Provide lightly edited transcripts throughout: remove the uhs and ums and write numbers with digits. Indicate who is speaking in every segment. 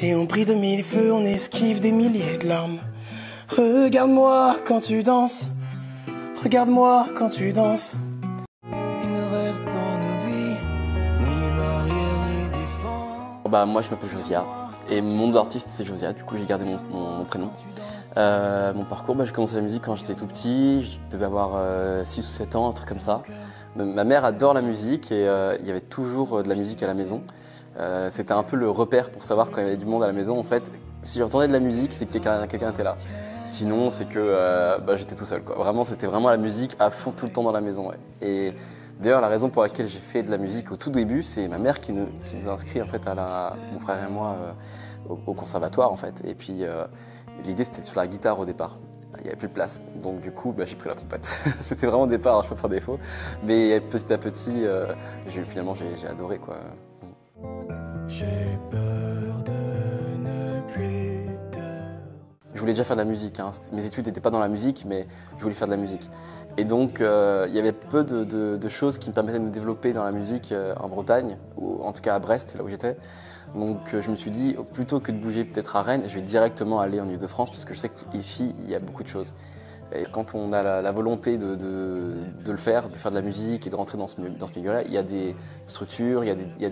Speaker 1: Et on brille de mille feux, on esquive des milliers de larmes. Regarde-moi quand tu danses, regarde-moi quand tu danses. Il ne reste dans nos vies ni barrière ni défense.
Speaker 2: Bah moi je m'appelle Josia et mon nom d'artiste c'est Josia, du coup j'ai gardé mon prénom. Mon parcours, j'ai commencé la musique quand j'étais tout petit, je devais avoir 6 ou 7 ans, un truc comme ça. Ma mère adore la musique et il y avait toujours de la musique à la maison. C'était un peu le repère pour savoir quand il y avait du monde à la maison. En fait, si j'entendais de la musique, c'est que quelqu'un était là. Sinon, c'est que j'étais tout seul, quoi. Vraiment, c'était vraiment la musique à fond tout le temps dans la maison. Ouais. Et d'ailleurs, la raison pour laquelle j'ai fait de la musique au tout début, c'est ma mère qui nous a inscrits en fait, mon frère et moi au conservatoire en fait. Et puis l'idée c'était de faire la guitare au départ. Il n'y avait plus de place, donc du coup j'ai pris la trompette. C'était vraiment au départ un choix par défaut, mais petit à petit, finalement j'ai adoré quoi.
Speaker 1: J'ai peur de ne plus te...
Speaker 2: Je voulais déjà faire de la musique, hein. Mes études n'étaient pas dans la musique, mais je voulais faire de la musique. Et donc il y avait peu de choses qui me permettaient de me développer dans la musique en Bretagne, ou en tout cas à Brest, là où j'étais. Donc je me suis dit, plutôt que de bouger peut-être à Rennes, je vais directement aller en Ile-de-France parce que je sais qu'ici, il y a beaucoup de choses. Et quand on a la volonté de le faire, de faire de la musique et de rentrer dans ce milieu-là, il y a des structures, il y a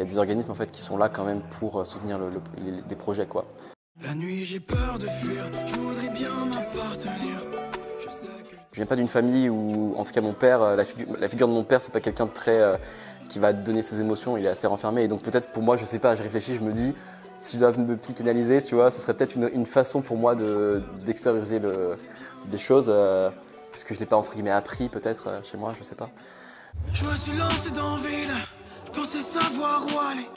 Speaker 2: des organismes en fait, qui sont là quand même pour soutenir des projets, quoi.
Speaker 1: La nuit j'ai peur de fuir, je voudrais bien m'appartenir.
Speaker 2: Je viens pas d'une famille où, en tout cas mon père, la figure de mon père, c'est pas quelqu'un de très... qui va donner ses émotions, il est assez renfermé. Et donc peut-être pour moi, je sais pas, je réfléchis, je me dis, si je dois me psychanalyser, tu vois, ce serait peut-être une façon pour moi d'extérioriser des choses, puisque je l'ai pas entre guillemets appris peut-être chez moi, je sais pas.
Speaker 1: Je me suis lancé dans le vide, je pensais savoir où aller.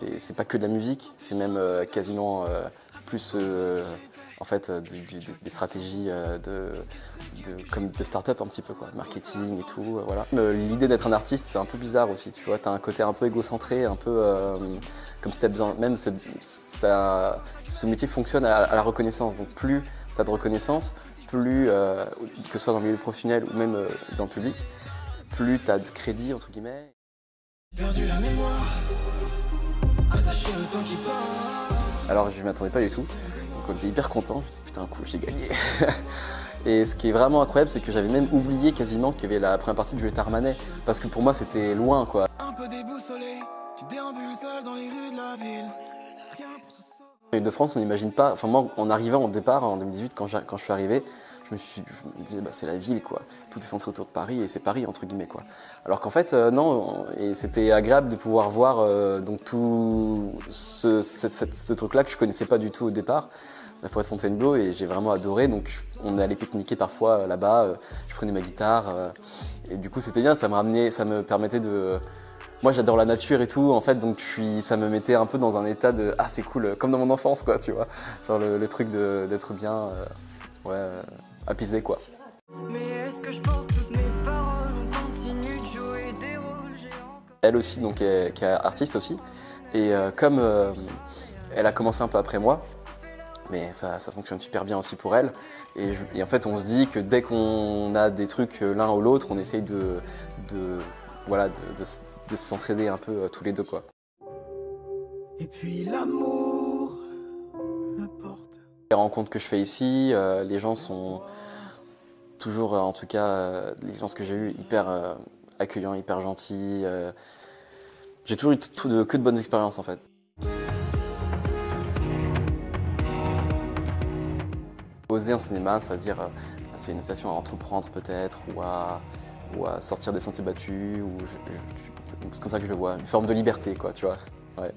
Speaker 2: Et c'est pas que de la musique, c'est même quasiment plus en fait des stratégies comme de start-up un petit peu quoi, marketing et tout, voilà. L'idée d'être un artiste c'est un peu bizarre aussi, tu vois, t'as un côté un peu égocentré, un peu comme si t'as besoin, même ce métier fonctionne à la reconnaissance, donc plus t'as de reconnaissance, plus que ce soit dans le milieu professionnel ou même dans le public, plus t'as de crédit entre guillemets.
Speaker 1: Perdu la mémoire, attaché au temps qui passe.
Speaker 2: Alors je m'y attendais pas du tout, donc on était hyper contents, je me suis dit putain cool, j'ai gagné. Et ce qui est vraiment incroyable, c'est que j'avais même oublié quasiment qu'il y avait la première partie de Juliette Armanet, parce que pour moi c'était loin quoi.
Speaker 1: Un peu déboussolé, tu déambules seul dans les rues de la ville. Rien pour se sauver.
Speaker 2: Île-de-France, on n'imagine pas, enfin moi en arrivant au départ en 2018, quand je suis arrivé, je me disais c'est la ville quoi, tout est centré autour de Paris et c'est Paris entre guillemets quoi. Alors qu'en fait non, et c'était agréable de pouvoir voir donc tout ce truc-là que je connaissais pas du tout au départ, la forêt de Fontainebleau, et j'ai vraiment adoré. Donc on allait pique-niquer parfois là-bas, je prenais ma guitare et du coup c'était bien, ça me permettait de... Moi j'adore la nature et tout en fait, donc ça me mettait un peu dans un état de ah c'est cool, comme dans mon enfance quoi, tu vois, genre le truc d'être bien apaisé quoi.
Speaker 1: Mais est-ce que je pense toutes mes paroles, on continue de jouer des rôles géants.
Speaker 2: Elle aussi donc qui est artiste aussi, et comme elle a commencé un peu après moi, mais ça fonctionne super bien aussi pour elle, et en fait on se dit que dès qu'on a des trucs l'un ou l'autre, on essaye de s'entraider un peu tous les deux quoi.
Speaker 1: Et puis l'amour me porte.
Speaker 2: Les rencontres que je fais ici, les gens sont toujours, en tout cas, l'expérience que j'ai eue, hyper accueillants, hyper gentils. J'ai toujours eu que de bonnes expériences en fait. Oser en cinéma, ça veut dire, c'est une invitation à entreprendre peut-être, ou à sortir des sentiers battus, c'est comme ça que je le vois, une forme de liberté quoi, tu vois. Ouais.